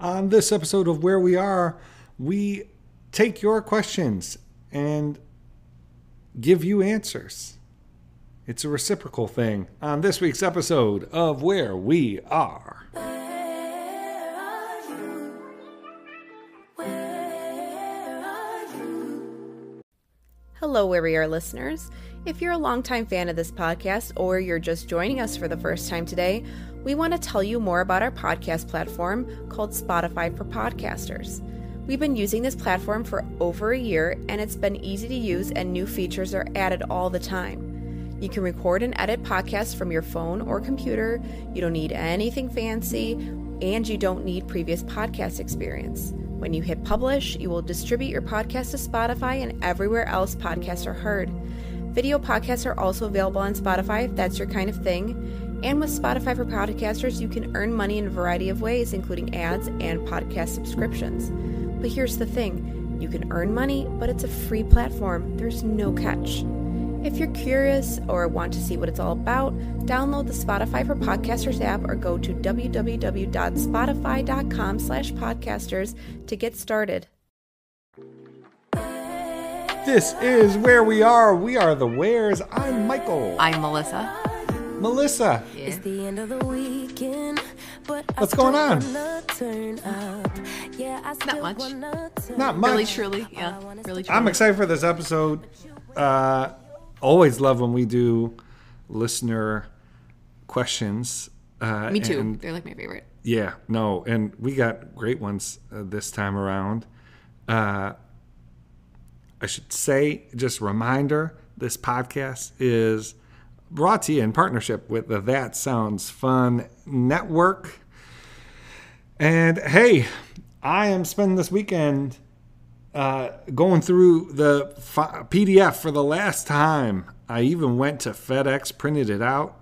On this episode of Where We Are, we take your questions and give you answers. It's a reciprocal thing on this week's episode of Where We Are. Hello, Where We Are listeners. If you're a longtime fan of this podcast or you're just joining us for the first time today, we want to tell you more about our podcast platform called Spotify for Podcasters. We've been using this platform for over a year and it's been easy to use and new features are added all the time. You can record and edit podcasts from your phone or computer, you don't need anything fancy, and you don't need previous podcast experience. When you hit publish, you will distribute your podcast to Spotify and everywhere else podcasts are heard. Video podcasts are also available on Spotify if that's your kind of thing. And with Spotify for Podcasters, you can earn money in a variety of ways, including ads and podcast subscriptions. But here's the thing, you can earn money, but it's a free platform. There's no catch. If you're curious or want to see what it's all about, download the Spotify for Podcasters app or go to www.spotify.com/podcasters to get started. This is Where We Are. We are the Wares. I'm Michael. I'm Melissa. Melissa. Yeah. It's the end of the weekend, but What's going on? Not much. Not much. Really, truly. Yeah. Really, truly. I'm excited for this episode. Always love when we do listener questions. Me too. And They're like my favorite. yeah, no, and we got great ones this time around. I should say, just a reminder, this podcast is brought to you in partnership with the That Sounds Fun Network. And hey, I am spending this weekend going through the PDF for the last time. I even went to FedEx, printed it out,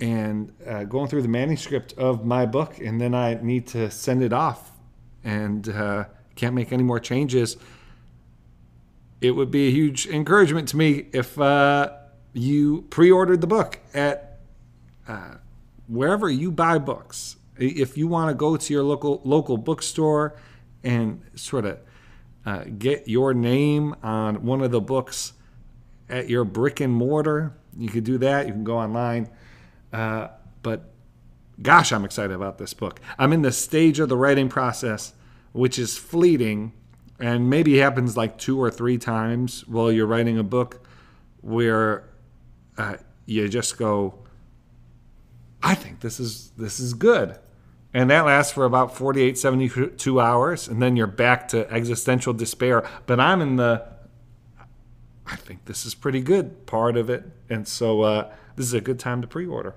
and going through the manuscript of my book, and then I need to send it off and can't make any more changes. It would be a huge encouragement to me if you pre-ordered the book at wherever you buy books. If you want to go to your local bookstore and sort of get your name on one of the books at your brick and mortar, you could do that. You can go online. But gosh, I'm excited about this book. I'm in the stage of the writing process, which is fleeting, and maybe happens like 2 or 3 times while you're writing a book where you just go, I think this is good. And that lasts for about 48, 72 hours, and then you're back to existential despair. But I'm in the, I think this is pretty good part of it. And so this is a good time to pre-order.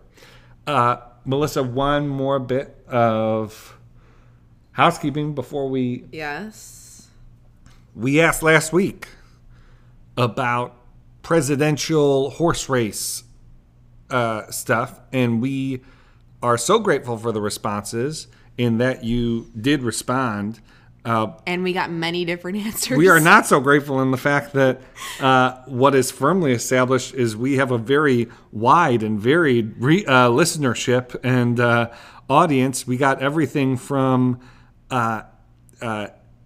Melissa, one more bit of housekeeping before we... Yes. We asked last week about presidential horse race stuff, and we are so grateful for the responses in that you did respond. And we got many different answers. We are not so grateful in the fact that what is firmly established is we have a very wide and varied listenership and audience. We got everything from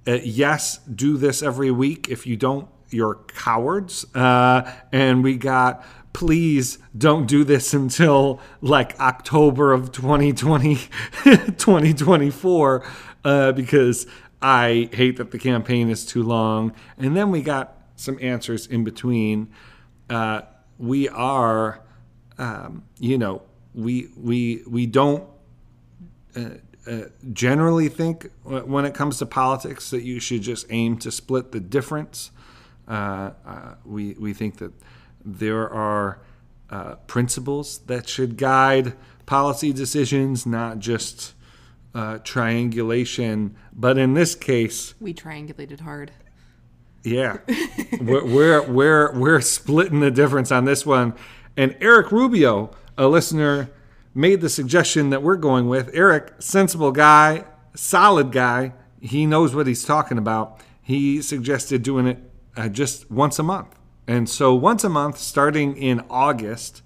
yes, do this every week. If you don't, you're cowards. And we got, please don't do this until like October of 2024, because I hate that the campaign is too long. And then we got some answers in between. We are, we don't generally think when it comes to politics that you should just aim to split the difference. We think that there are principles that should guide policy decisions, not just triangulation. But in this case, we triangulated hard. Yeah, we're splitting the difference on this one. And Eric Rubio, a listener, made the suggestion that we're going with. Eric, sensible guy, solid guy. He knows what he's talking about. He suggested doing it just once a month. And so once a month, starting in August,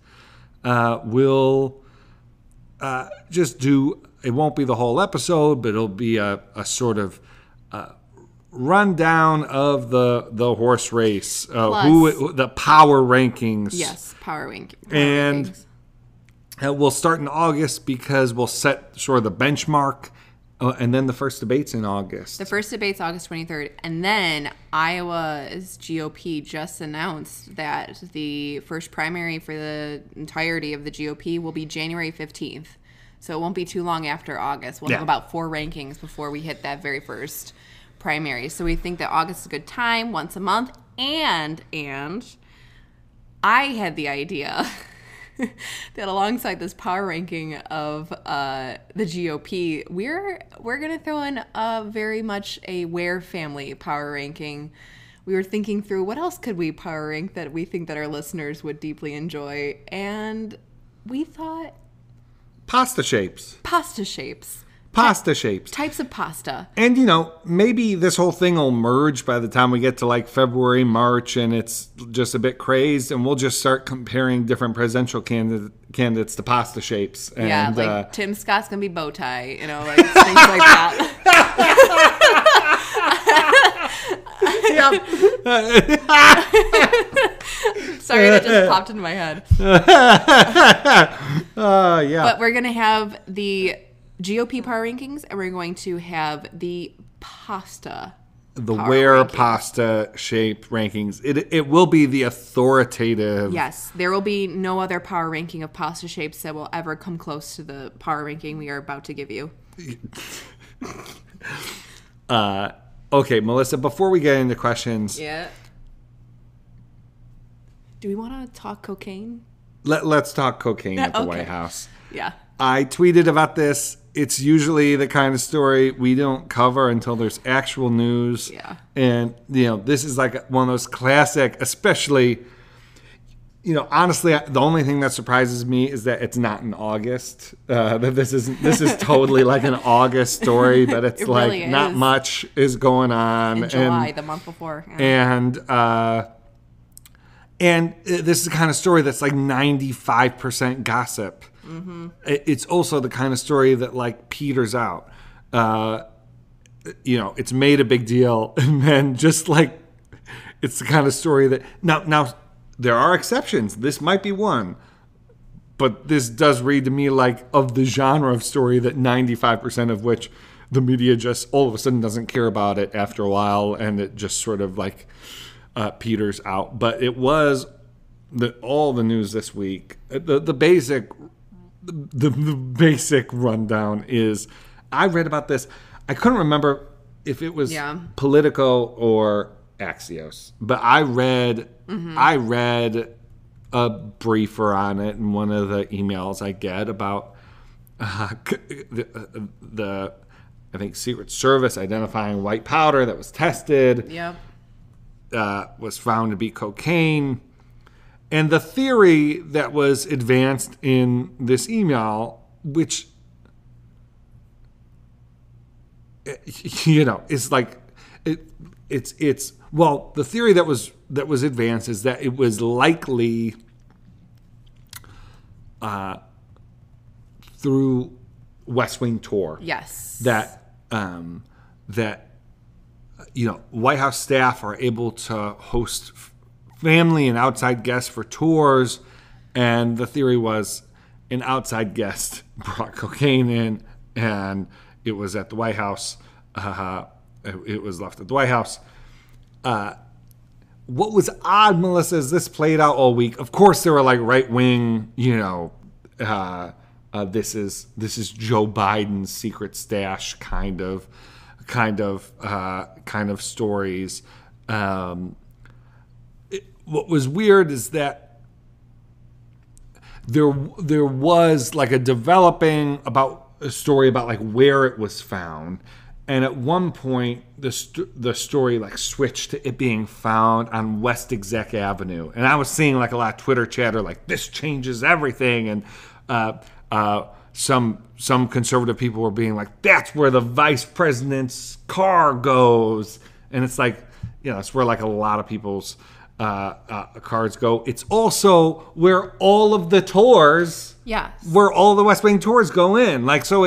we'll just do it won't be the whole episode, but it'll be a sort of rundown of the horse race, the power rankings. Yes, power rankings. And we'll start in August because we'll set sort of the benchmark, and then the first debate's in August. The first debate's August 23rd, and then Iowa's GOP just announced that the first primary for the entirety of the GOP will be January 15th. So it won't be too long after August. We'll have about 4 rankings before we hit that very first primary. So we think that August is a good time, once a month, and I had the idea that alongside this power ranking of the GOP, we're going to throw in very much a Ware family power ranking. We were thinking through what else could we power rank that we think that our listeners would deeply enjoy, and we thought pasta shapes. Pasta shapes. Pasta shapes. Types of pasta. And, you know, maybe this whole thing will merge by the time we get to like February, March, and it's just a bit crazed, and we'll just start comparing different presidential candidates to pasta shapes. And, yeah, like Tim Scott's going to be bow tie, you know, like things like that. Sorry, that just popped into my head. Yeah. But we're going to have the GOP power rankings, and we're going to have the pasta. The Ware pasta shape rankings. It will be the authoritative. Yes, there will be no other power ranking of pasta shapes that will ever come close to the power ranking we are about to give you. Okay, Melissa, before we get into questions. Yeah. Do we want to talk cocaine? Let's talk cocaine at the Okay. White House. Yeah. I tweeted about this. It's usually the kind of story we don't cover until there's actual news. Yeah. And, you know, this is like one of those classic, especially, you know, honestly, the only thing that surprises me is that it's not in August. That this is totally like an August story, but it's It like really not is. much is going on. In July, the month before. Yeah. And this is the kind of story that's like 95% gossip. Mm-hmm. It's also the kind of story that like peters out. You know, it's made a big deal, and then just like it's the kind of story that now there are exceptions. This might be one, but this does read to me like of the genre of story that 95% of which the media just all of a sudden doesn't care about it after a while, and it just sort of like peters out. But it was all the news this week. The basic rundown is I read about this. I couldn't remember if it was Politico or Axios, but I read a briefer on it in one of the emails I get about the I think Secret Service identifying white powder that was tested. Yep. Was found to be cocaine. And the theory that was advanced in this email, which, you know, is like, it's well, the theory that was advanced is that it was likely through West Wing tour. Yes. That you know, White House staff are able to host family and outside guests for tours, and the theory was an outside guest brought cocaine in, and it was at the White House. It was left at the White House. What was odd, Melissa, is this played out all week. Of course, there were like right wing, you know, this is Joe Biden's secret stash kind of stories. What was weird is that there was like a developing about a story about like where it was found, and at one point the story like switched to it being found on West Exec Avenue, and I was seeing like a lot of Twitter chatter like this changes everything, and some conservative people were being like that's where the vice president's car goes, and it's like, you know, it's where like a lot of people's cars go. It's also where all of the tours, Yes. where all the West Wing tours go in. Like, so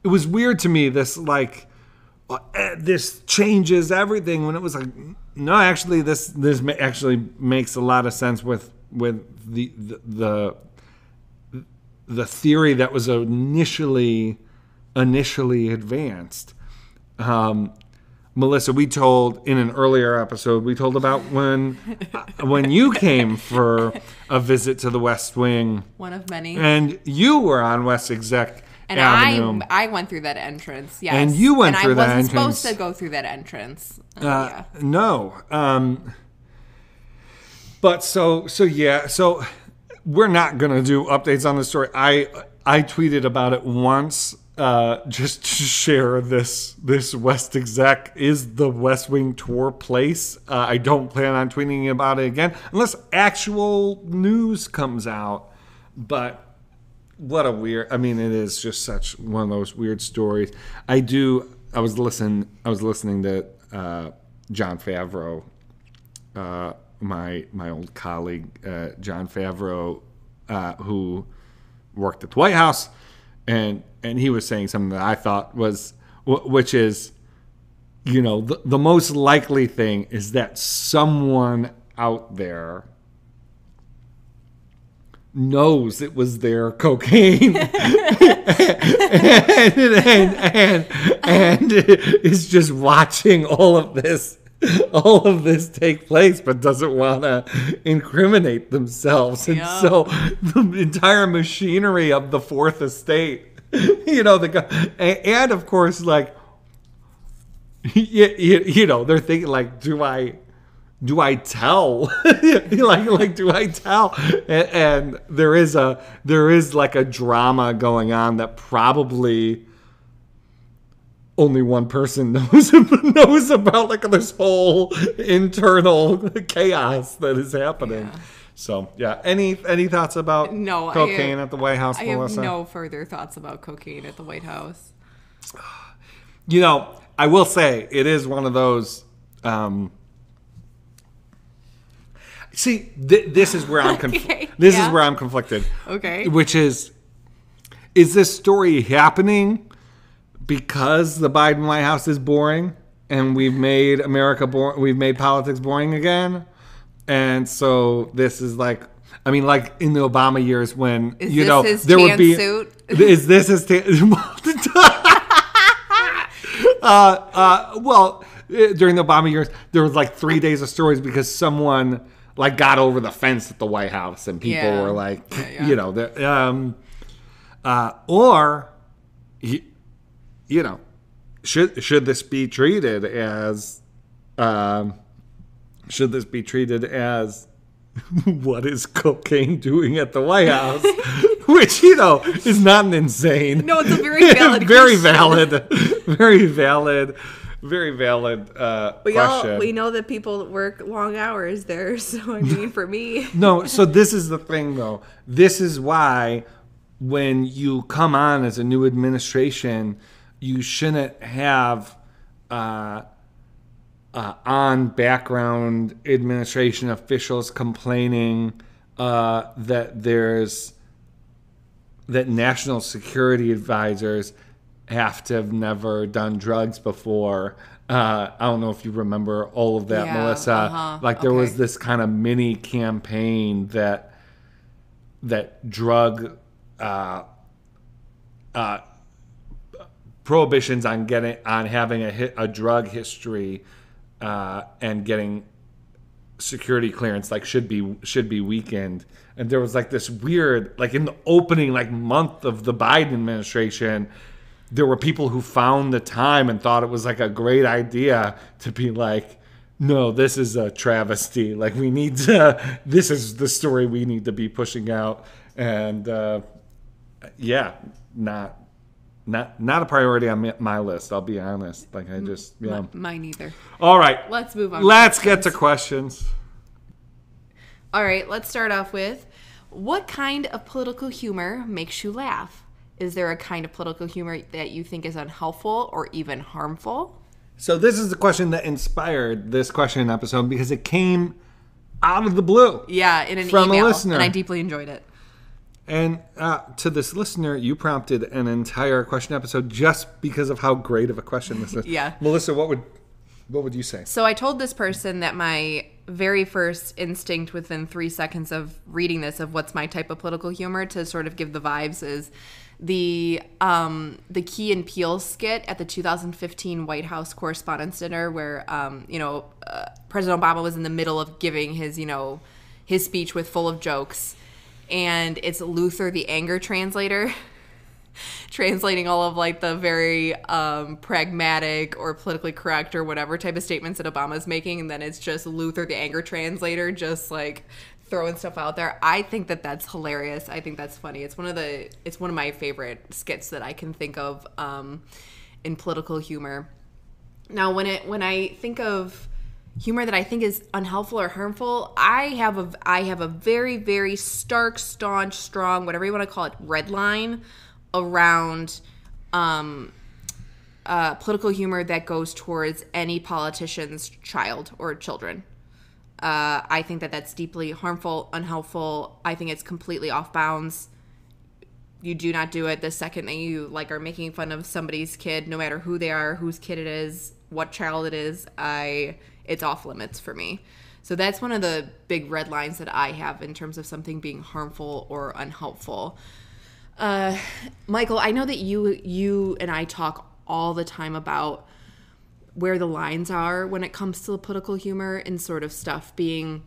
it was weird to me, this like this changes everything, when it was like, no, actually this actually makes a lot of sense with the theory that was initially advanced. Melissa, we told in an earlier episode, we told about when you came for a visit to the West Wing. One of many. And you were on West Exec Avenue. I went through that entrance, yes. And you went through that entrance. And I wasn't supposed to go through that entrance. Yeah. No. But so we're not going to do updates on the story. I tweeted about it once, just to share this West Exec is the West Wing tour place. I don't plan on tweeting about it again unless actual news comes out. But what a weird, I mean, it is just such one of those weird stories. I was listening to Jon Favreau, my old colleague, Jon Favreau, who worked at the White House, and he was saying something that I thought was, which is, you know, the most likely thing is that someone out there knows it was their cocaine and is just watching all of this take place, but doesn't want to incriminate themselves. And so the entire machinery of the Fourth Estate, you know, and of course, like, you know, they're thinking like, do I tell? like, do I tell? And there is like a drama going on that probably only one person knows about, like this whole internal chaos that is happening. Yeah. So yeah, any thoughts about cocaine at the White House, Melissa? I have no further thoughts about cocaine at the White House. You know, I will say it is one of those. See, this is where I'm is where I'm conflicted. Okay. Which is this story happening because the Biden White House is boring and we've made America boring, we've made politics boring again? And so this is like, I mean, like in the Obama years when, there would be suit? Is this his well, during the Obama years, there was like 3 days of stories because someone like got over the fence at the White House and people were like, you know, or, you know, should this be treated as, what is cocaine doing at the White House? Which, you know, is not an insane. No, it's a very valid very valid question. We know that people work long hours there, so I mean, for me. No, so this is the thing, though. This is why when you come on as a new administration, you shouldn't have on background administration officials complaining that national security advisors have to have never done drugs before. I don't know if you remember all of that, Melissa. Like there was this kind of mini campaign that drug prohibitions on having a drug history and getting security clearance like should be weakened. And there was like this weird, like in the opening like month of the Biden administration, there were people who found the time and thought it was like a great idea to be like, no, this is a travesty. Like we need to, this is the story we need to be pushing out. And not a priority on my list. I'll be honest. Like I just, mine either. All right. Let's move on. Let's get to questions. All right. Let's start off with, what kind of political humor makes you laugh? Is there a kind of political humor that you think is unhelpful or even harmful? So this is the question that inspired this question episode because it came out of the blue. Yeah, in an from email, a listener. and I deeply enjoyed it. And to this listener, you prompted an entire question episode just because of how great of a question this is. Yeah. Melissa, what would you say? So I told this person that my very first instinct within 3 seconds of reading this of what's my type of political humor to sort of give the vibes is the Key and Peele skit at the 2015 White House Correspondents' Dinner where, President Obama was in the middle of giving his, his speech full of jokes. And it's Luther the anger translator translating all of like the very pragmatic or politically correct or whatever type of statements that Obama's making, and then it's just Luther the anger translator just like throwing stuff out there. I think that that's hilarious. I think that's funny. It's one of my favorite skits that I can think of in political humor. Now when I think of humor that I think is unhelpful or harmful, I have a very, very stark, staunch, strong, whatever you want to call it, red line around political humor that goes towards any politician's child or children. I think that that's deeply harmful, unhelpful. I think it's completely off bounds. You do not do it the second that you are making fun of somebody's kid, no matter who they are, whose kid it is, what child it is. It's off limits for me. So that's one of the big red lines that I have in terms of something being harmful or unhelpful. Michael, I know that you and I talk all the time about where the lines are when it comes to political humor and sort of stuff being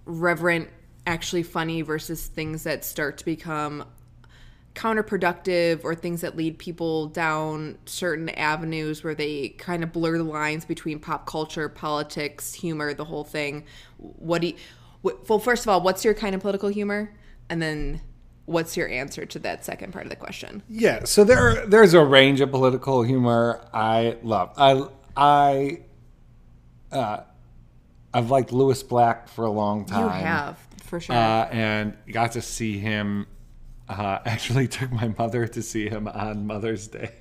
reverent, actually funny versus things that start to become counterproductive or things that lead people down certain avenues where they kind of blur the lines between pop culture, politics, humor, the whole thing. Well, first of all, what's your kind of political humor? And then what's your answer to that second part of the question? Yeah, so there's a range of political humor I love. I've liked Lewis Black for a long time. You have, for sure. And got to see him. Actually took my mother to see him on Mother's Day.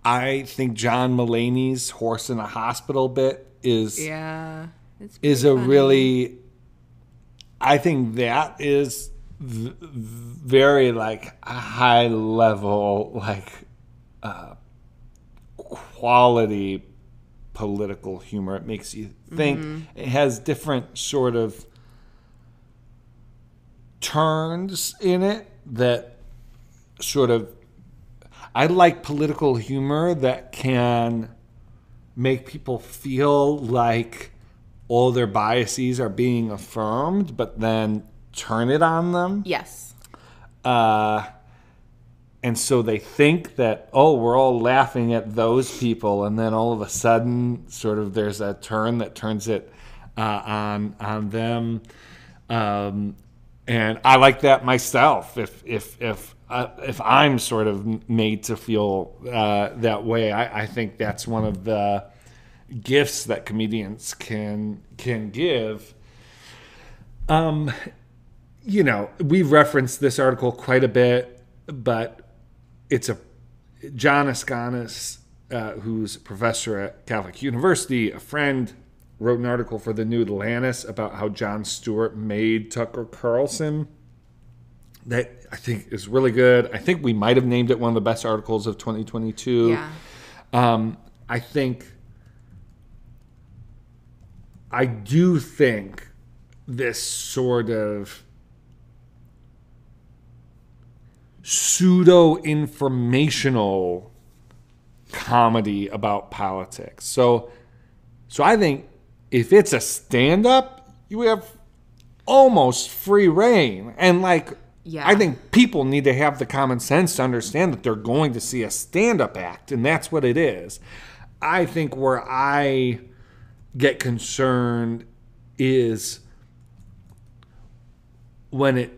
I think John Mulaney's Horse in a Hospital bit is a funny. Really, I think that is very high level, quality political humor. It makes you think. Mm-hmm. It has different sort of turns in it that sort of, I like political humor that can make people feel like all their biases are being affirmed, but then turn it on them. Yes. And so they think that, we're all laughing at those people, and then all of a sudden, sort of, there's a turn that turns it on them. And I like that myself. If I'm sort of made to feel that way, I think that's one of the gifts that comedians can give. We've referenced this article quite a bit, but it's John Askanis, who's a professor at Catholic University, a friend, wrote an article for the New Atlantis about how Jon Stewart made Tucker Carlson. That I think is really good. I think we might have named it one of the best articles of 2022. Yeah. I do think this sort of pseudo-informational comedy about politics. So I think if it's a stand-up, you have almost free reign. And I think people need to have the common sense to understand that they're going to see a stand-up act, and that's what it is. I think where I get concerned is when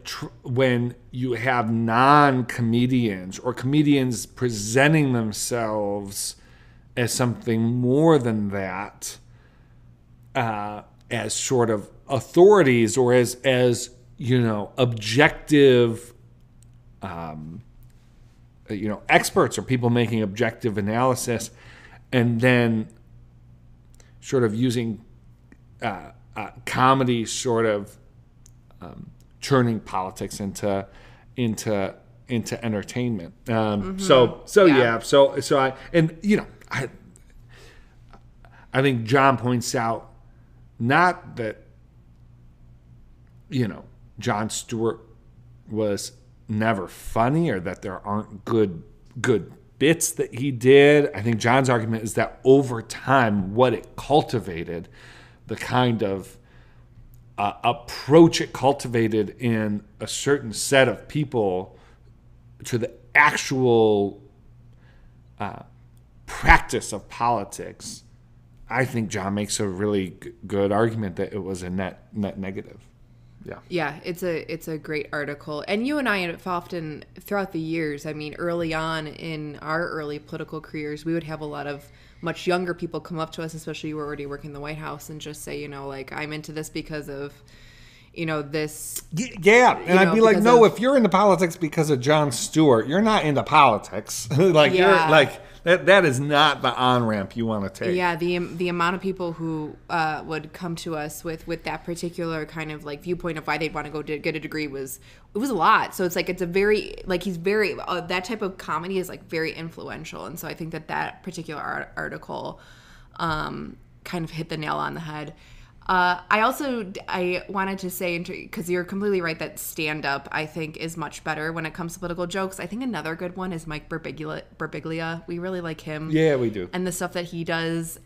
you have non-comedians or comedians presenting themselves as something more than that, as sort of authorities or as objective, experts or people making objective analysis. and then sort of using comedy, sort of turning politics into entertainment. So I, and you know, I think John points out not that, you know, Jon Stewart was never funny or that there aren't good bits that he did. I think John's argument is that over time, what it cultivated, the kind of approach it cultivated in a certain set of people to the actual practice of politics, I think John makes a really good argument that it was a net negative. Yeah, it's a great article. And you and I have often, throughout the years, I mean, early on in our early political careers, we would have a lot of much younger people come up to us, especially you were already working in the White House, and just say, you know, like, I'm into this because of, you know, this. Yeah, and I'd be like, no, if you're into politics because of Jon Stewart, you're not into politics. Like, you're like, that is not the on-ramp you want to take. Yeah, the amount of people who would come to us with that particular kind of like viewpoint of why they'd want to go get a degree was a lot. So it's like, it's a very, like, he's very, that type of comedy is like very influential. And so I think that particular article kind of hit the nail on the head. I wanted to say, because you're completely right that stand-up, I think, is much better when it comes to political jokes. I think another good one is Mike Birbiglia. We really like him. Yeah, we do. And the stuff that he does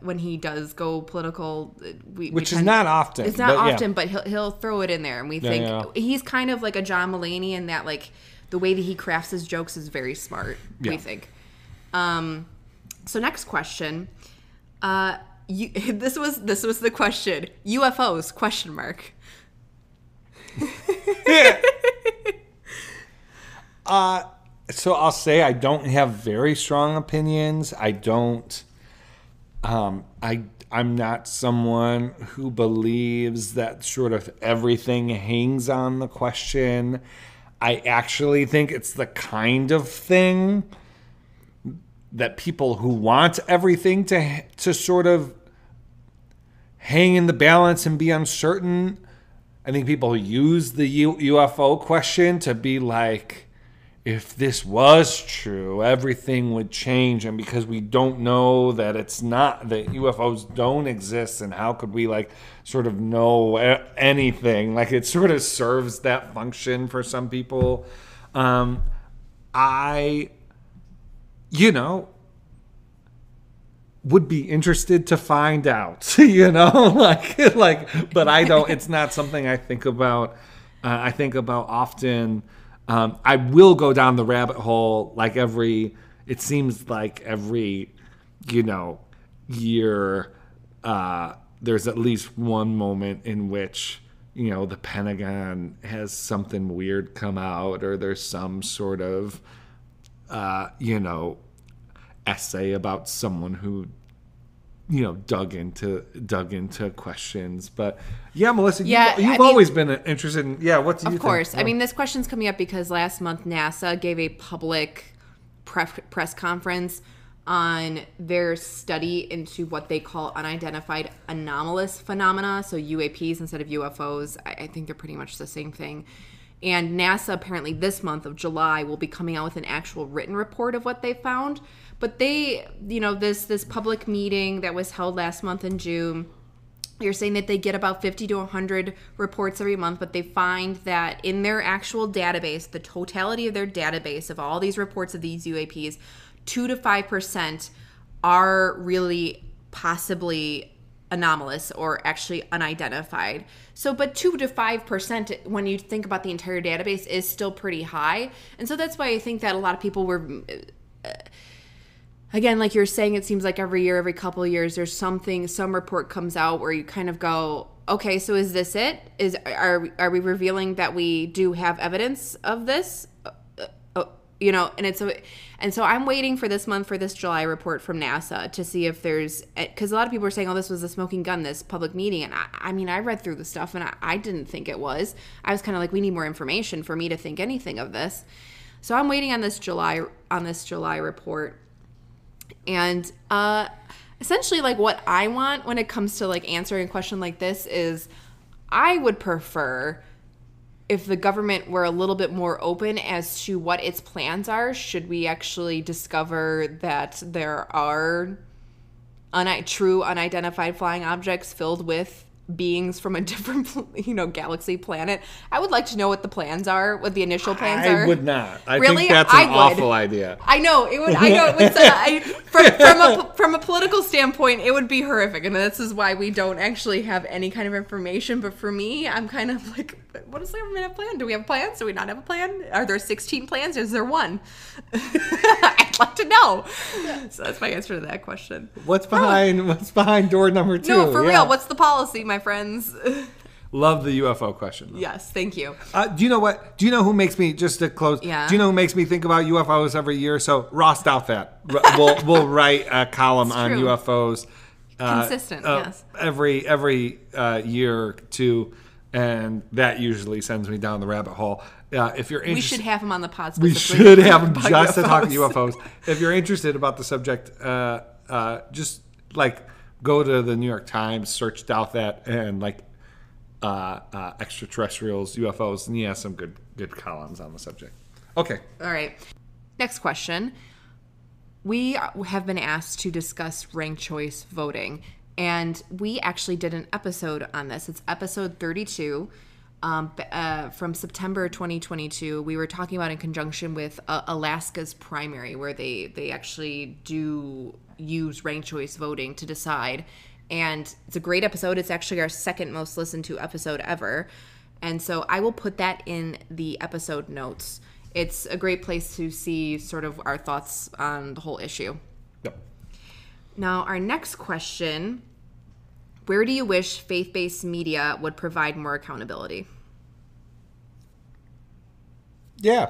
when he does go political. Which is not often. It's not often, but he'll throw it in there. And we think he's kind of like a John Mulaney in that, like, the way that he crafts his jokes is very smart, we think. So next question. This was the question. UFOs ? So I'll say I don't have very strong opinions. I don't. I'm not someone who believes that sort of everything hangs on the question. I actually think it's the kind of thing that people who want everything to sort of hang in the balance and be uncertain. I think people use the UFO question to be like, if this was true, everything would change. And because we don't know that it's not, that UFOs don't exist, and how could we like sort of know anything? Like, it sort of serves that function for some people. Would be interested to find out, but I don't, it's not something I think about. I think about often. I will go down the rabbit hole it seems like every, year, there's at least one moment in which, the Pentagon has something weird come out, or there's some sort of, essay about someone who dug into questions. But yeah, Melissa, you've always been interested in what do you think? Of course. I mean, this question's coming up because last month NASA gave a public press conference on their study into what they call unidentified anomalous phenomena, so UAPs instead of UFOs. I think they're pretty much the same thing. And NASA apparently this month of July will be coming out with an actual written report of what they found. But they, this public meeting that was held last month in June, you're saying that they get about 50 to 100 reports every month, but they find that in their actual database, the totality of their database of all these reports of these UAPs, 2 to 5% are really possibly anomalous or actually unidentified. So, but 2 to 5%, when you think about the entire database, is still pretty high. And so that's why I think that a lot of people were, again, like you're saying, it seems like every year, every couple of years, there's some report comes out where you kind of go, okay, so is this it? Are we revealing that we do have evidence of this? And so I'm waiting for this month for this July report from NASA to see if there's, because a lot of people are saying, oh, this was a smoking gun, this public meeting. And I read through the stuff and I didn't think it was. I was kind of like, we need more information for me to think anything of this. So I'm waiting on this July report. And essentially, like, what I want when it comes to, like, answering a question like this is I would prefer if the government were a little bit more open as to what its plans are, should we actually discover that there are true unidentified flying objects filled with beings from a different, galaxy, planet. I would like to know what the plans are, what the initial plans are. I would not. I Really? think that's I an would. awful idea. I know it would. From a political standpoint, it would be horrific, and this is why we don't actually have any kind of information. But for me, I'm kind of like, what does the government have planned? Do we have plans? Do we not have a plan? Are there 16 plans? Is there one? I'd like to know. So that's my answer to that question. What's behind door number 2? No, for real. What's the policy, my friends? Love the UFO question, though. Yes, thank you. Do you know what? Do you know who makes me, just to close, Yeah. do you know who makes me think about UFOs every year? So Ross Douthat. We'll write a column on true. UFOs. Consistent, yes. Every year or two, and that usually sends me down the rabbit hole. If you're interested, We should have him on the pod we specifically. should have him about just to talk UFOs. UFOs. If you're interested about the subject, just like go to the New York Times, search Douthat, and like extraterrestrials, UFOs, and he has some good columns on the subject. Okay. All right. Next question. We have been asked to discuss ranked choice voting, and we actually did an episode on this. It's episode 32 from September 2022. We were talking about in conjunction with Alaska's primary, where they actually do use ranked choice voting to decide. And it's a great episode. It's actually our second most listened to episode ever. And so I will put that in the episode notes. It's a great place to see sort of our thoughts on the whole issue. Yep. Now, our next question, where do you wish faith-based media would provide more accountability? Yeah.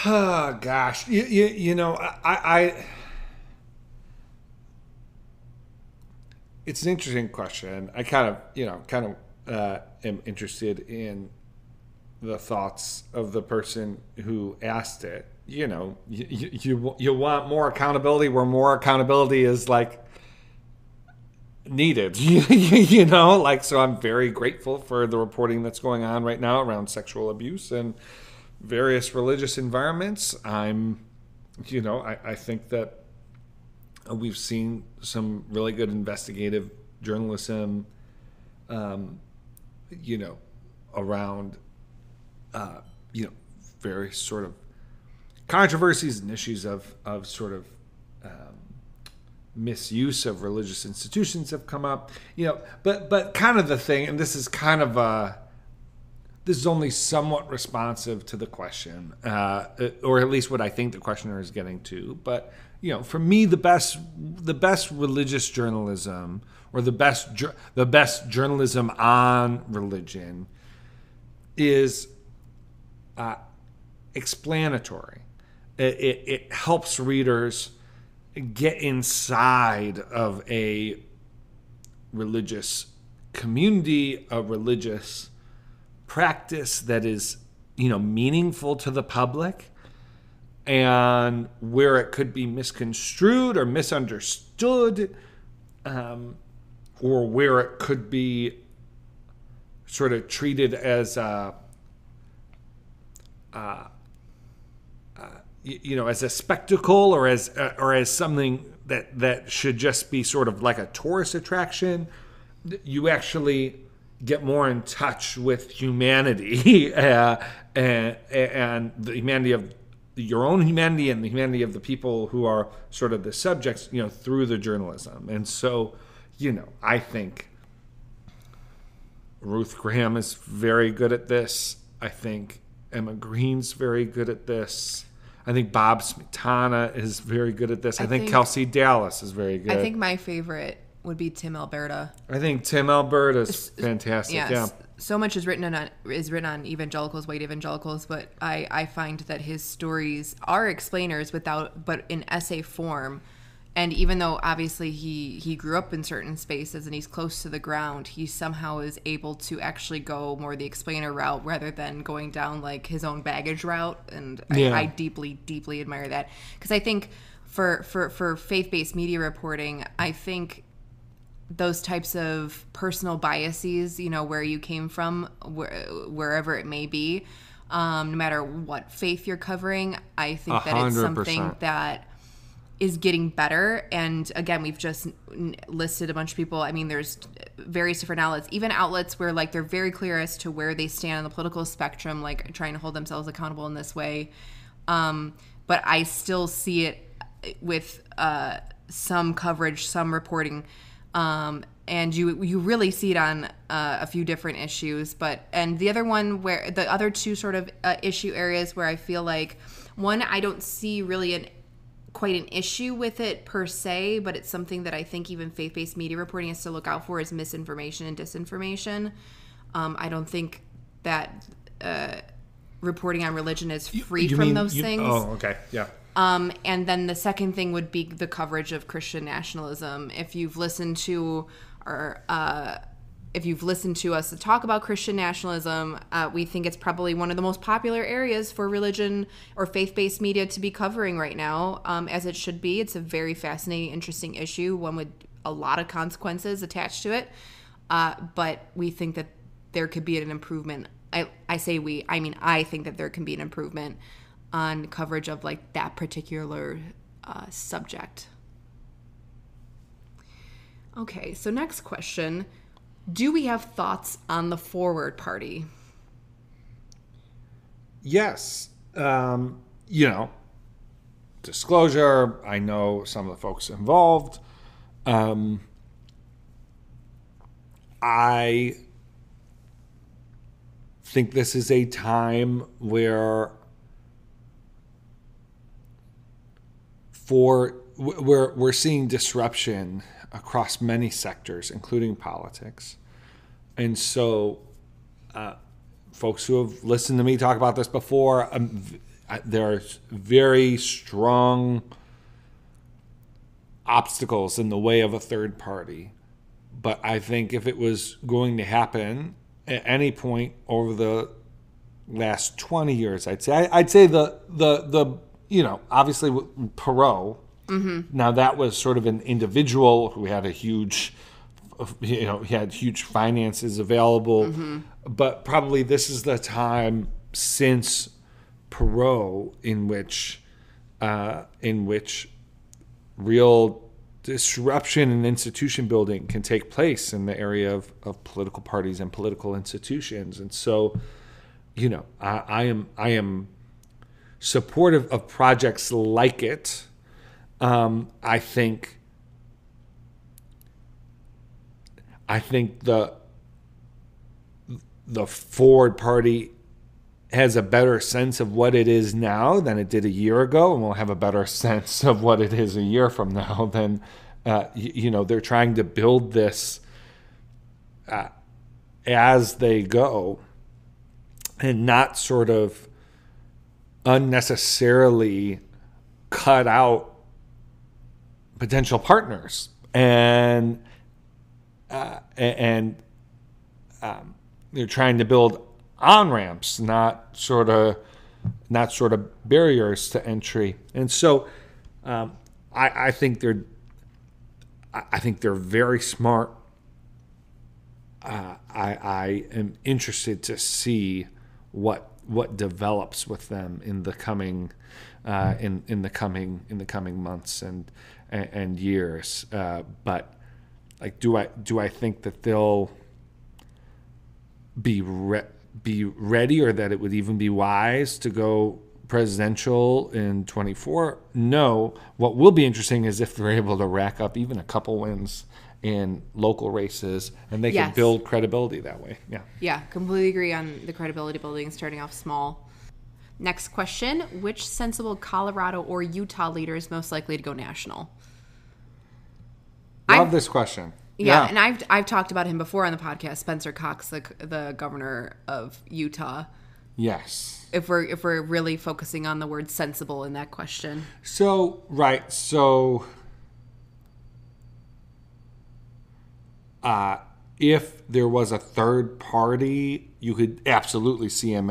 Oh, gosh. You know, I it's an interesting question. I kind of am interested in the thoughts of the person who asked it. You know, you want more accountability where more accountability is like needed. You know, like, so I'm very grateful for the reporting that's going on right now around sexual abuse and various religious environments. I think that we've seen some really good investigative journalism, around, various sort of controversies and issues of sort of misuse of religious institutions have come up. But kind of the thing, and this is only somewhat responsive to the question, or at least what I think the questioner is getting to. But for me, the best religious journalism, or the best journalism on religion, is explanatory. It helps readers get inside of a religious community, a religious practice that is, meaningful to the public, and where it could be misconstrued or misunderstood, or where it could be sort of treated as as a spectacle, or as something that should just be sort of like a tourist attraction. You actually get more in touch with humanity and the humanity of your own humanity and the humanity of the people who are sort of the subjects, through the journalism. And so, I think Ruth Graham is very good at this. I think Emma Green's very good at this. I think Bob Smetana is very good at this. I think Kelsey Dallas is very good. I think my favorite would be Tim Alberta. I think Tim Alberta is fantastic. Yes. Yeah. So much is written on evangelicals, white evangelicals, but I find that his stories are explainers but in essay form, And even though obviously he grew up in certain spaces and he's close to the ground, he somehow is able to actually go more the explainer route rather than going down like his own baggage route. And I deeply, deeply admire that. Because I think for faith-based media reporting, I think those types of personal biases, you know, where you came from, wherever it may be, no matter what faith you're covering, I think that it's 100%. something that is getting better. And again, we've just listed a bunch of people. I mean, there's various different outlets, even outlets where like they're very clear as to where they stand on the political spectrum, like trying to hold themselves accountable in this way. But I still see it with some coverage, some reporting, and you really see it on a few different issues. And the other one where the other two sort of issue areas where I feel like, one, I don't see really quite an issue with it per se, but it's something that I think even faith-based media reporting has to look out for, is misinformation and disinformation. I don't think that reporting on religion is free from those things. Oh, okay, yeah. And then the second thing would be the coverage of Christian nationalism. If you've listened to us to talk about Christian nationalism, we think it's probably one of the most popular areas for religion or faith-based media to be covering right now, as it should be. It's a very fascinating, interesting issue, one with a lot of consequences attached to it. But we think that there could be an improvement. I say we, I mean, I think that there can be an improvement on coverage of like that particular subject. Okay, so next question. Do we have thoughts on the Forward Party? Yes. Disclosure, I know some of the folks involved. I think this is a time where we're seeing disruption across many sectors, including politics. And so folks who have listened to me talk about this before, there's very strong obstacles in the way of a third party. But I think if it was going to happen at any point over the last 20 years, I'd say the obviously Perot. Mm-hmm. Now that was sort of an individual who had a huge, he had huge finances available, mm-hmm. But probably this is the time since Perot in which real disruption and institution building can take place in the area of political parties and political institutions. And so, I am supportive of projects like it. I think the Forward Party has a better sense of what it is now than it did a year ago, and will have a better sense of what it is a year from now. Than they're trying to build this as they go, and not sort of unnecessarily cut out potential partners, and they're trying to build on-ramps, not sort of barriers to entry. And so I think they're very smart. I am interested to see what develops with them in the coming in the coming months and years. But like, do I think that they'll be ready, or that it would even be wise to go presidential in 2024? No. What will be interesting is if they're able to rack up even a couple wins in local races, and they can build credibility that way. Yeah, completely agree on the credibility building, starting off small. Next question: which sensible Colorado or Utah leader is most likely to go national? Love this question. Yeah, and I've talked about him before on the podcast. Spencer Cox, the governor of Utah. Yes. If we're really focusing on the word sensible in that question. So If there was a third party, you could absolutely see him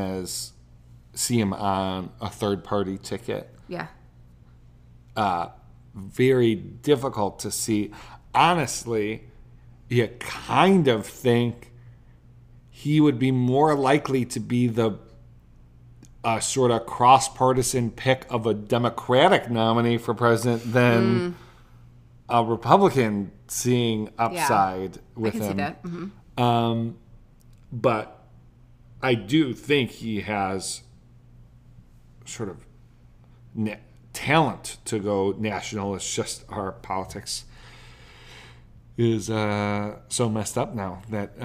on a third party ticket. Yeah. Very difficult to see. Honestly, you kind of think he would be more likely to be the sort of cross-partisan pick of a Democratic nominee for president than a Republican seeing upside with him. I can see that. Mm-hmm. But I do think he has sort of talent to go national. It's just our politics is so messed up now that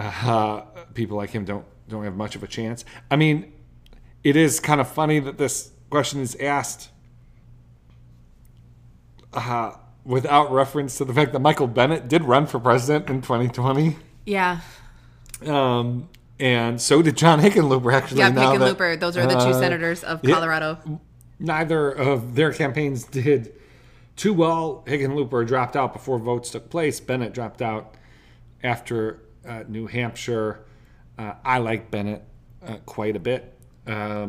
people like him don't have much of a chance. I mean, it is kind of funny that this question is asked without reference to the fact that Michael Bennet did run for president in 2020. Yeah. And so did John Hickenlooper, actually. Yeah, now Hickenlooper. Those are the two senators of Colorado. Neither of their campaigns did too well. Hickenlooper dropped out before votes took place. Bennet dropped out after New Hampshire. I like Bennet quite a bit. But,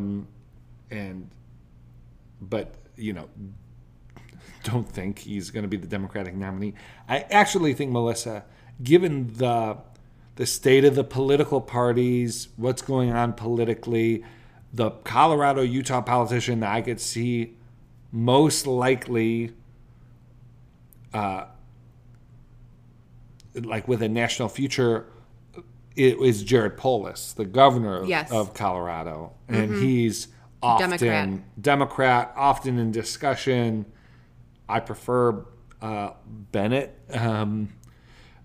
you know, don't think he's going to be the Democratic nominee. I actually think, Melissa, given the state of the political parties, what's going on politically, the Colorado-Utah politician that I could see most likely, like with a national future, it is Jared Polis, the governor of Colorado. And he's often Democrat, often in discussion. I prefer Bennett,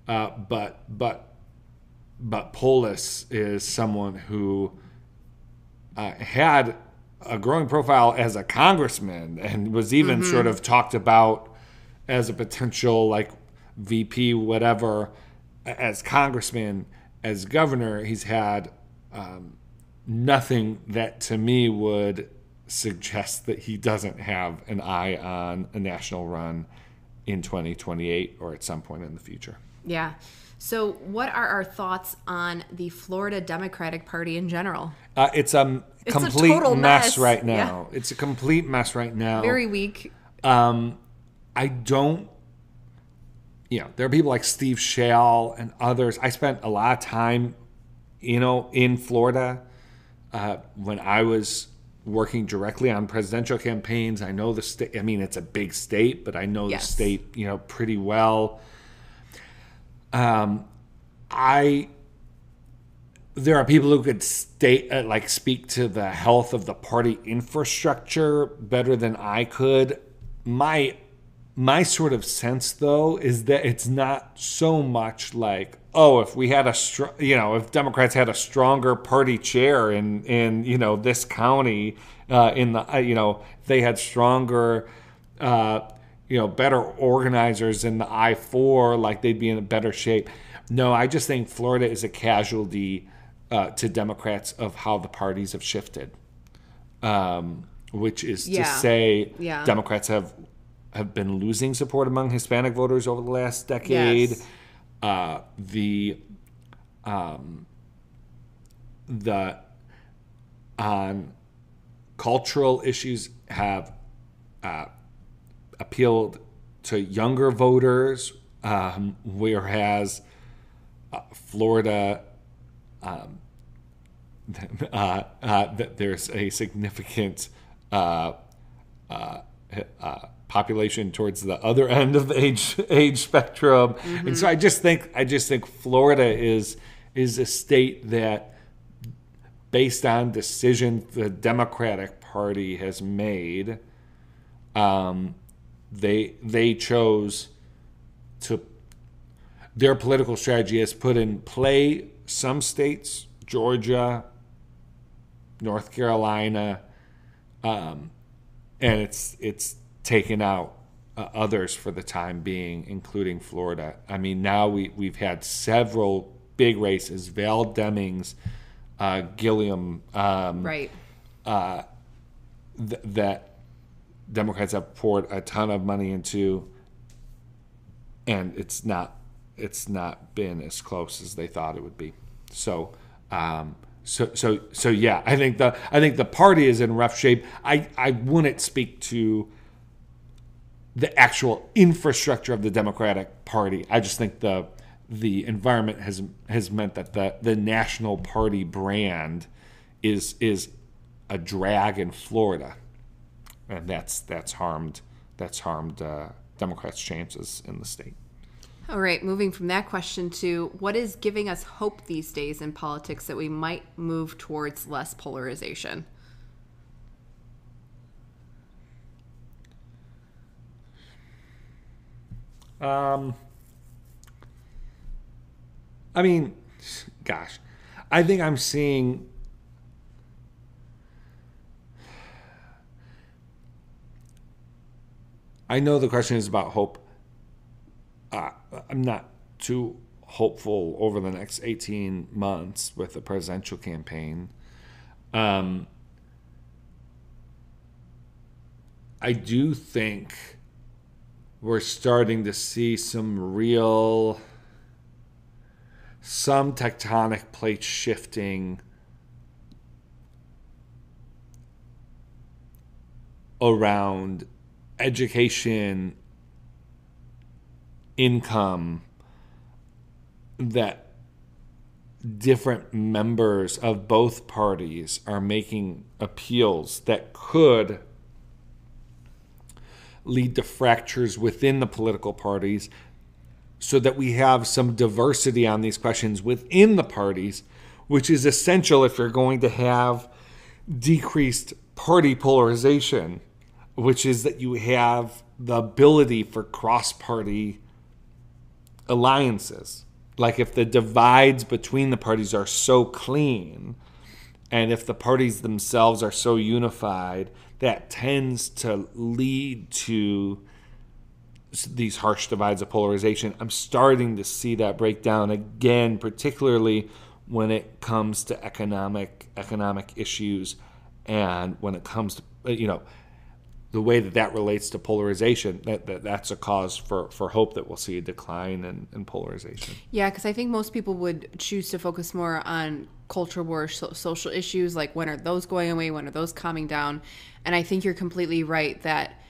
but Polis is someone who had a growing profile as a congressman and was even sort of talked about as a potential like VP, whatever, as congressman. As governor, he's had nothing that to me would suggest that he doesn't have an eye on a national run in 2028 or at some point in the future. Yeah. So what are our thoughts on the Florida Democratic Party in general? It's a complete total mess mess right now. Yeah. It's a complete mess right now. Very weak. I don't, there are people like Steve Schall and others. I spent a lot of time, in Florida when I was working directly on presidential campaigns. I know the state. I mean, it's a big state, but I know the state, pretty well. There are people who could speak to the health of the party infrastructure better than I could. My sort of sense, though, is that it's not so much like, if we had if Democrats had a stronger party chair in this county, if they had stronger, better organizers in the I-4, like they'd be in a better shape. No, I just think Florida is a casualty to Democrats of how the parties have shifted, which is to say Democrats have been losing support among Hispanic voters over the last decade. Yes. On cultural issues have appealed to younger voters, whereas Florida, there's a significant population towards the other end of the age spectrum, and so I just think Florida is a state that, based on decisions the Democratic Party has made, they chose to. Their political strategy has put in play some states, Georgia, North Carolina, and it's taken out others for the time being, including Florida. I mean, now we've had several big races: Val Demings, Gilliam, right? That Democrats have poured a ton of money into, and it's not it's not been as close as they thought it would be. So yeah, I think the party is in rough shape. I wouldn't speak to the actual infrastructure of the Democratic Party. I just think the environment has meant that the National Party brand is a drag in Florida, and that's harmed Democrats' chances in the state. All right, moving from that question to what is giving us hope these days in politics that we might move towards less polarization? I mean, gosh, I think I'm seeing I know the question is about hope. I'm not too hopeful over the next 18 months with the presidential campaign. I do think we're starting to see some tectonic plates shifting around education, income, that different members of both parties are making appeals that could lead to fractures within the political parties, so that we have some diversity on these questions within the parties, which is essential if you're going to have decreased party polarization, which is that you have the ability for cross-party alliances. Like if the divides between the parties are so clean, and if the parties themselves are so unified, that tends to lead to these harsh divides of polarization. I'm starting to see that break down again, particularly when it comes to economic issues, and when it comes to the way that relates to polarization. That's a cause for hope that we'll see a decline in polarization. Yeah, because I think most people would choose to focus more on culture war, social issues, like when are those going away, when are those calming down. And I think you're completely right that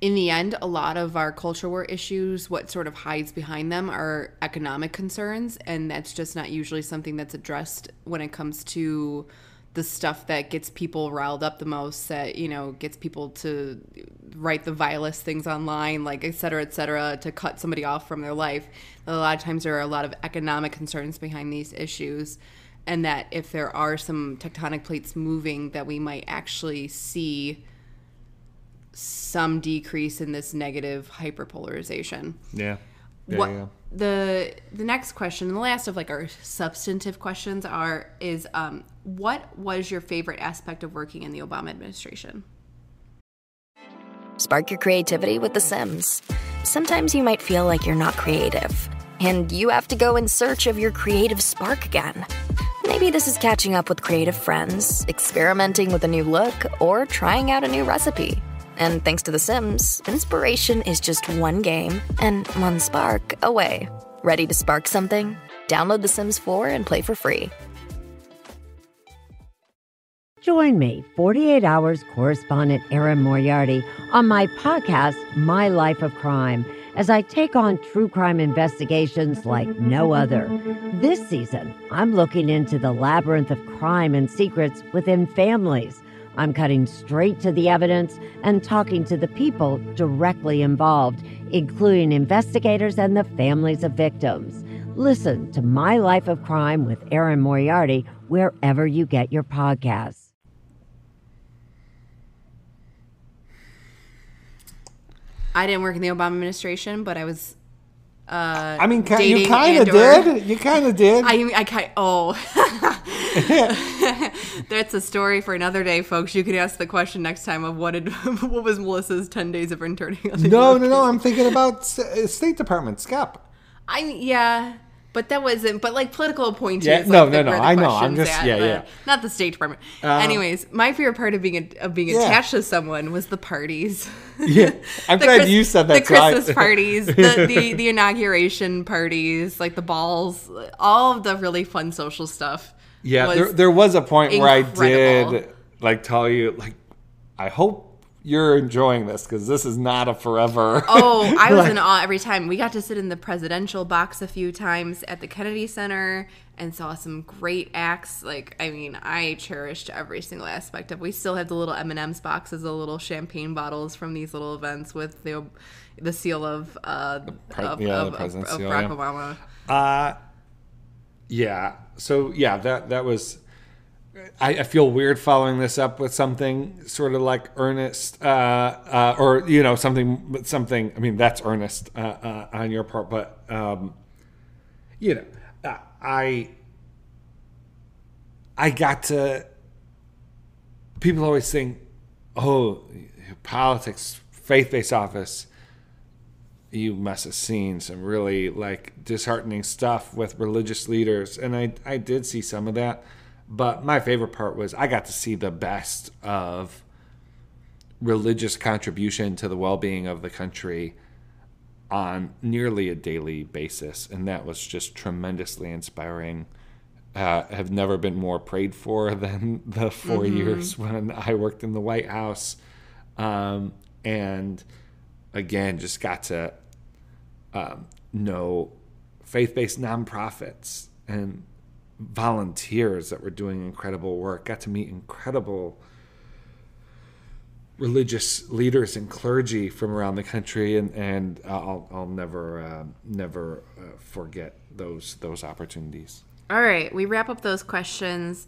in the end, a lot of our culture war issues, what sort of hides behind them are economic concerns, and that's just not usually something that's addressed when it comes to the stuff that gets people riled up the most, that, gets people to write the vilest things online, like et cetera, to cut somebody off from their life. A lot of times there are a lot of economic concerns behind these issues, and that if there are some tectonic plates moving, that we might actually see some decrease in this negative hyperpolarization. Yeah. The next question, and the last of our substantive questions is what was your favorite aspect of working in the Obama administration? Spark your creativity with The Sims. Sometimes you might feel like you're not creative, and you have to go in search of your creative spark again. Maybe this is catching up with creative friends, experimenting with a new look, or trying out a new recipe. And thanks to The Sims, inspiration is just one game and one spark away. Ready to spark something? Download The Sims 4 and play for free. Join me, 48 Hours correspondent Erin Moriarty, on my podcast, My Life of Crime, as I take on true crime investigations like no other. This season, I'm looking into the labyrinth of crime and secrets within families. I'm cutting straight to the evidence and talking to the people directly involved, including investigators and the families of victims. Listen to My Life of Crime with Erin Moriarty wherever you get your podcasts. I didn't work in the Obama administration, but I was you kind of did. You kind of did. That's a story for another day, folks. You can ask the question next time of what was Melissa's 10 days of interning on the No. I'm thinking about State Department, SCEP. But that wasn't. But like political appointees. Yeah, like no. where the I know. I'm questions just at, yeah. Not the State Department. Anyways, my favorite part of being attached to someone was the parties. Yeah, I'm glad you said that. The Christmas parties, the inauguration parties, like the balls, all of the really fun social stuff. Yeah, there was a point where I incredible. did like tell you like, I hope you're enjoying this because this is not a forever. Oh, I was in awe every time. We got to sit in the presidential box a few times at the Kennedy Center and saw some great acts. Like, I mean, I cherished every single aspect of it. We still have the little M&M's boxes, the little champagne bottles from these little events with the seal of the president's seal, Barack Obama. Yeah. So yeah, that was. I feel weird following this up with something sort of like earnest, or something. I mean, that's earnest on your part, but I got to. People always think, "Oh, politics, faith-based office." You must have seen some really like disheartening stuff with religious leaders, and I did see some of that. But my favorite part was I got to see the best of religious contribution to the well-being of the country on nearly a daily basis. And that was just tremendously inspiring. Have never been more prayed for than the 4 years when I worked in the White House. And again, just got to know faith-based nonprofits and volunteers that were doing incredible work. Got to meet incredible religious leaders and clergy from around the country, and I'll never forget those opportunities. All right, we wrap up those questions.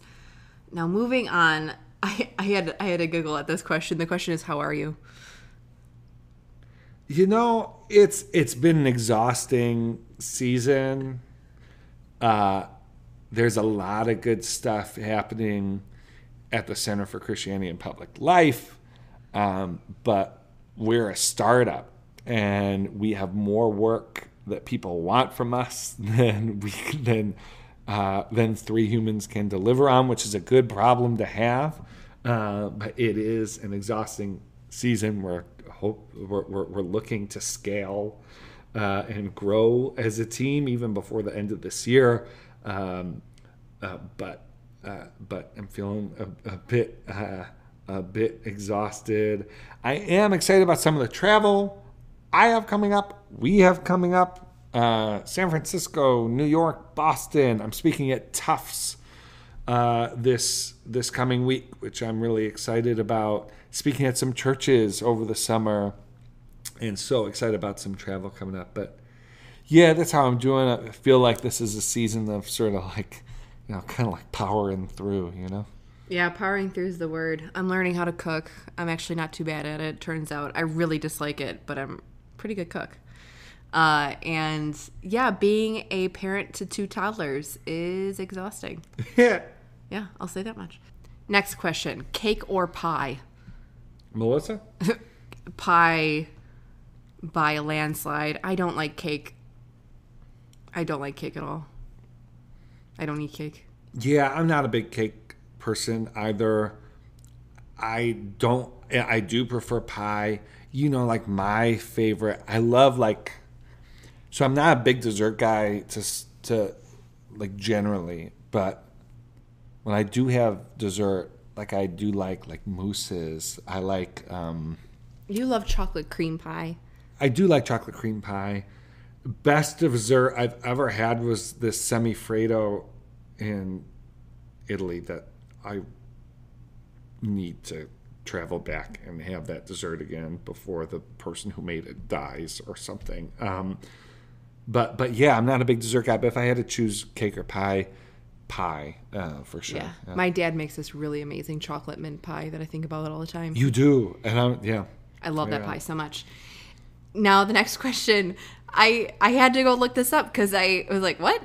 Now moving on, I had to giggle at this question. The question is, how are you? You know, it's been an exhausting season. There's a lot of good stuff happening at the Center for Christianity and Public Life, but we're a startup, and we have more work that people want from us than three humans can deliver on, which is a good problem to have. But it is an exhausting season. We're looking to scale and grow as a team even before the end of this year. But I'm feeling a bit exhausted. I am excited about some of the travel I have coming up. We have coming up. San Francisco, New York, Boston. I'm speaking at Tufts this coming week, which I'm really excited about. Speaking at some churches over the summer, and so excited about some travel coming up. But yeah, that's how I'm doing. I feel like this is a season of sort of like, kind of like powering through, Yeah, powering through is the word. I'm learning how to cook. I'm actually not too bad at it. Turns out I really dislike it, but I'm a pretty good cook. And yeah, being a parent to 2 toddlers is exhausting. Yeah. Yeah, I'll say that much. Next question, cake or pie? Melissa? Pie by a landslide. I don't like cake. I don't like cake at all. I don't eat cake. Yeah, I'm not a big cake person either. I do prefer pie. Like my favorite, I love so I'm not a big dessert guy to like generally, but when I do have dessert, I do like mousses. I like You love chocolate cream pie. I do like chocolate cream pie. Best dessert I've ever had was this semifreddo in Italy that I need to travel back and have that dessert again before the person who made it dies or something. But yeah, I'm not a big dessert guy, but if I had to choose cake or pie for sure. Yeah. My dad makes this really amazing chocolate mint pie that I think about all the time. You do. And I love that pie so much. Now, the next question, I had to go look this up because I was like, what?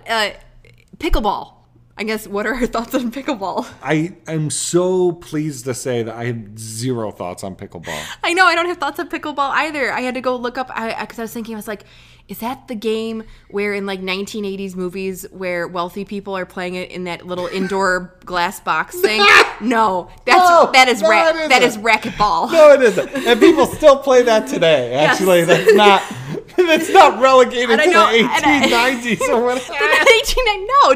Pickleball. I guess, what are our thoughts on pickleball? I am so pleased to say that I have zero thoughts on pickleball. I know, I don't have thoughts on pickleball either. I had to go look up, because I was thinking, I was like, Is that the game where in like 1980s movies where wealthy people are playing it in that little indoor glass box thing? No, that is racquetball. No, it isn't. And people still play that today. Actually, that's not relegated to the 1890s or whatever.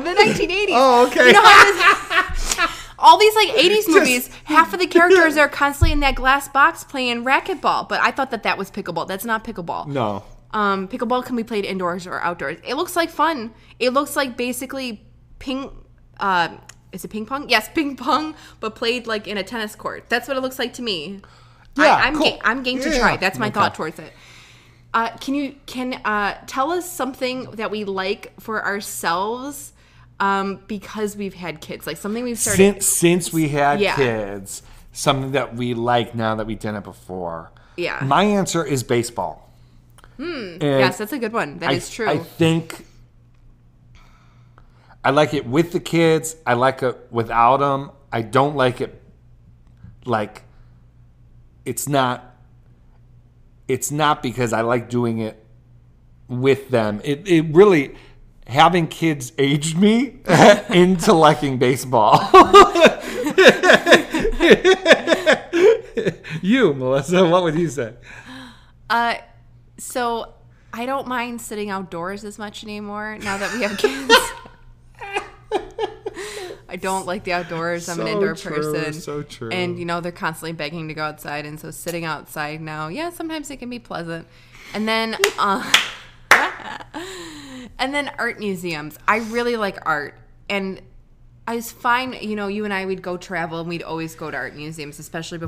The 1980s. Oh, okay. You know how all these like 80s movies, half of the characters are constantly in that glass box playing racquetball. But I thought that was pickleball. That's not pickleball. No. Pickleball can be played indoors or outdoors. It looks like fun. It looks like basically is it ping pong? Yes, ping pong, but played like in a tennis court. That's what it looks like to me. Yeah, I'm game to try. That's my thought towards it. Can you tell us something that we like for ourselves because we've had kids? Like something we've started since we had kids. Something that we like now that we didn't before. Yeah. My answer is baseball. Yes, that's a good one. That is true. I think I like it with the kids. I like it without them. I don't like it like it's not because I like doing it with them. It really having kids aged me into liking baseball. You, Melissa, what would you say? So I don't mind sitting outdoors as much anymore now that we have kids. I don't like the outdoors. I'm an indoor person. So true. And, they're constantly begging to go outside. And so sitting outside now, sometimes it can be pleasant. And then, art museums. I really like art. And I was fine, you and I, we'd go travel and we'd always go to art museums, especially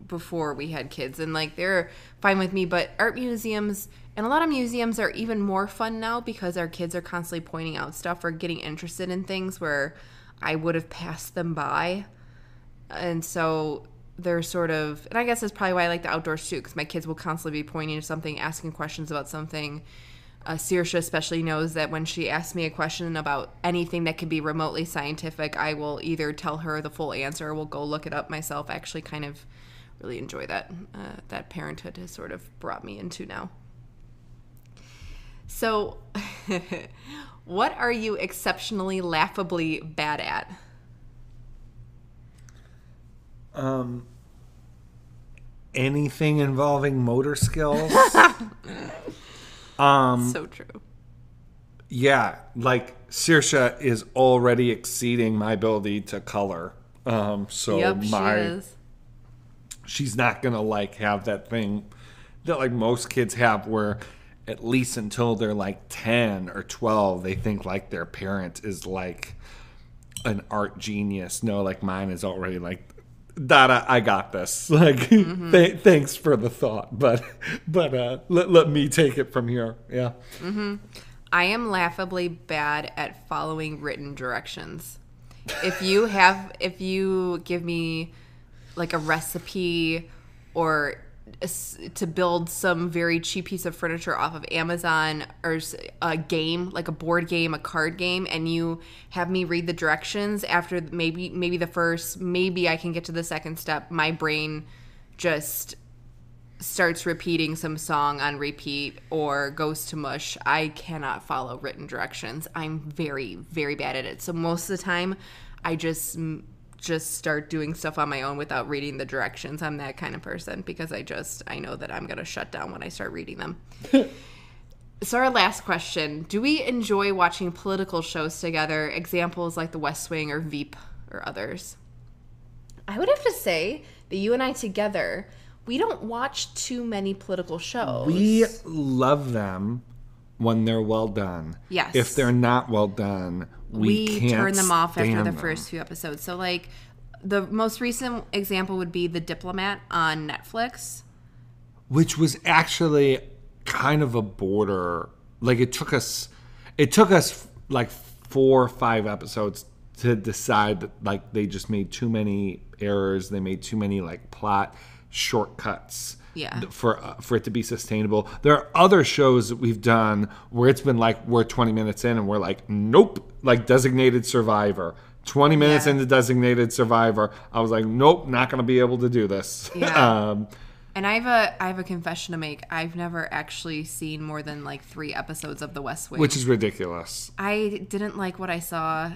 before we had kids. And, they're fine with me. But art museums, and a lot of museums are even more fun now because our kids are constantly pointing out stuff or getting interested in things where I would have passed them by. And so they're sort of, and I guess that's probably why I like the outdoors too, because my kids will constantly be pointing to something, asking questions about something. Saoirse especially knows that when she asks me a question about anything that could be remotely scientific, I will either tell her the full answer or will go look it up myself. I actually kind of really enjoy that. That parenthood has sort of brought me into now. So, what are you exceptionally, laughably bad at? Anything involving motor skills. So true. Yeah, like Saoirse is already exceeding my ability to color. So she is. She's not gonna have that thing that most kids have where at least until they're 10 or 12, they think their parent is an art genius. No, mine is already Dada, I got this. Thanks for the thought, but let me take it from here. Yeah. Mm-hmm. I am laughably bad at following written directions. If you give me a recipe or to build some very cheap piece of furniture off of Amazon or a game, like a board game, a card game, and you have me read the directions after maybe the first, maybe I can get to the second step, my brain just starts repeating some song on repeat or goes to mush. I cannot follow written directions. I'm very, very bad at it. So most of the time, I just start doing stuff on my own without reading the directions. I'm that kind of person because I know that I'm going to shut down when I start reading them. So our last question, do we enjoy watching political shows together? Examples like The West Wing or Veep or others? I would have to say that you and I together, we don't watch too many political shows. We love them when they're well done. Yes. If they're not well done, we can't turn them off after the them. first few episodes. So the most recent example would be The Diplomat on Netflix, which was actually kind of a border. It took us 4 or 5 episodes to decide that they just made too many errors. They made too many plot shortcuts. Yeah. For it to be sustainable. There are other shows that we've done where it's been we're 20 minutes in and we're nope, Designated Survivor. 20 minutes into Designated Survivor, I was nope, not going to be able to do this. Yeah. And I have a confession to make. I've never actually seen more than like 3 episodes of The West Wing. Which is ridiculous. I didn't like what I saw.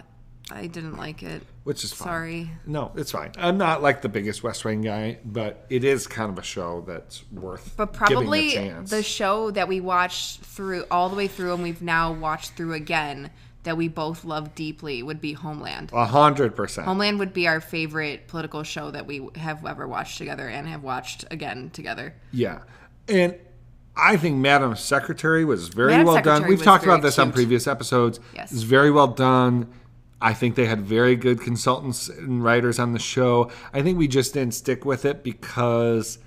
I didn't like it. Which is fine. Sorry. No, it's fine. I'm not like the biggest West Wing guy, but it is kind of a show that's worth But probably giving a chance. the show that we watched through all the way through and we've now watched through again that we both love deeply would be Homeland. 100%. Homeland would be our favorite political show that we have ever watched together and have watched again together. Yeah. And I think Madam Secretary was very Madam well Secretary done. We've was talked very about this on cute. previous episodes. Yes. It's very well done. I think they had very good consultants and writers on the show. I think we just didn't stick with it because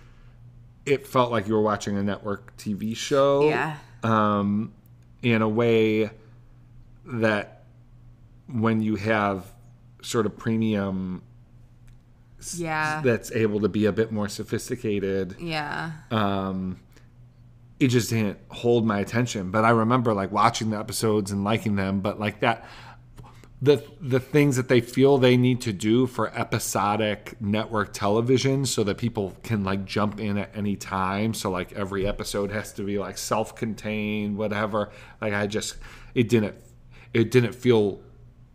it felt like you were watching a network TV show. Yeah. In a way that when you have sort of premium that's able to be a bit more sophisticated, it just didn't hold my attention. But I remember like watching the episodes and liking them, but like that the things that they feel they need to do for episodic network television so that people can like jump in at any time. So like every episode has to be like self-contained, whatever. Like it didn't feel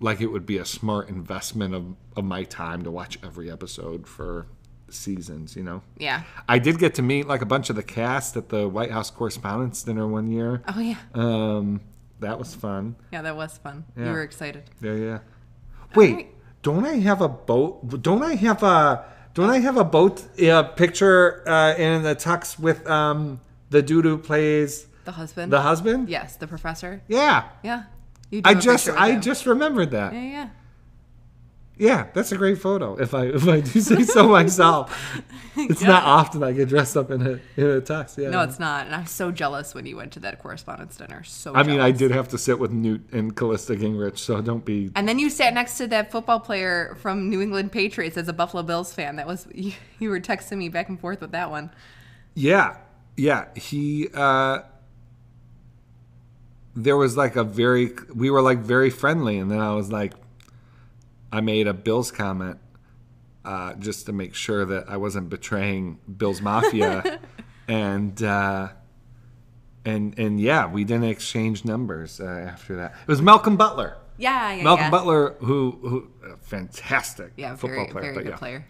like it would be a smart investment of my time to watch every episode for seasons, you know? Yeah. I did get to meet like a bunch of the cast at the White House Correspondents' Dinner one year. Oh, yeah. That was fun. Yeah, that was fun. Yeah. You were excited. Yeah. Wait, right. don't I have a boat? Don't I have a boat picture in the tux with the dude who plays The husband? the husband? Yes, the professor. Yeah. Yeah. You do have a picture with him. just remembered that. Yeah. Yeah, that's a great photo. If I do say so myself. It's not often I get dressed up in a tux. Yeah. No, it's not. And I'm so jealous when you went to that correspondence dinner. So I mean, I jealous. did have to sit with Newt and Callista Gingrich, so don't be. And then you sat next to that football player from New England Patriots as a Buffalo Bills fan. That was you were texting me back and forth with that one. Yeah. He. There was like we were like very friendly, and then I was like, I made a Bills comment just to make sure that I wasn't betraying Bills Mafia, and yeah, we didn't exchange numbers after that. It was Malcolm Butler. Yeah. Malcolm Butler, who fantastic football very, player, very but good yeah. player.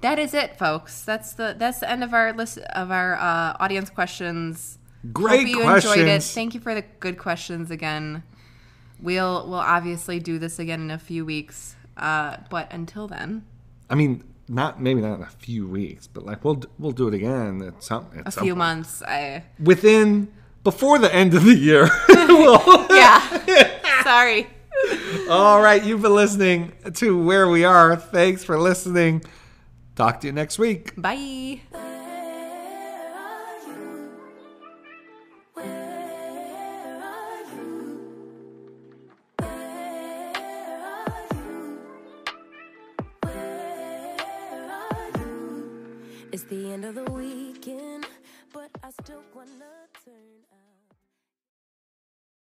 That is it, folks. That's the end of our list of our audience questions. Great Hope you questions. enjoyed it. Thank you for the good questions again. We'll obviously do this again in a few weeks. But until then, I mean, maybe not in a few weeks, but like we'll do it again at some few point. months. Before the end of the year. Yeah. Sorry. All right, you've been listening to Where We Are. Thanks for listening. Talk to you next week. Bye. It's the end of the weekend, but I still wanna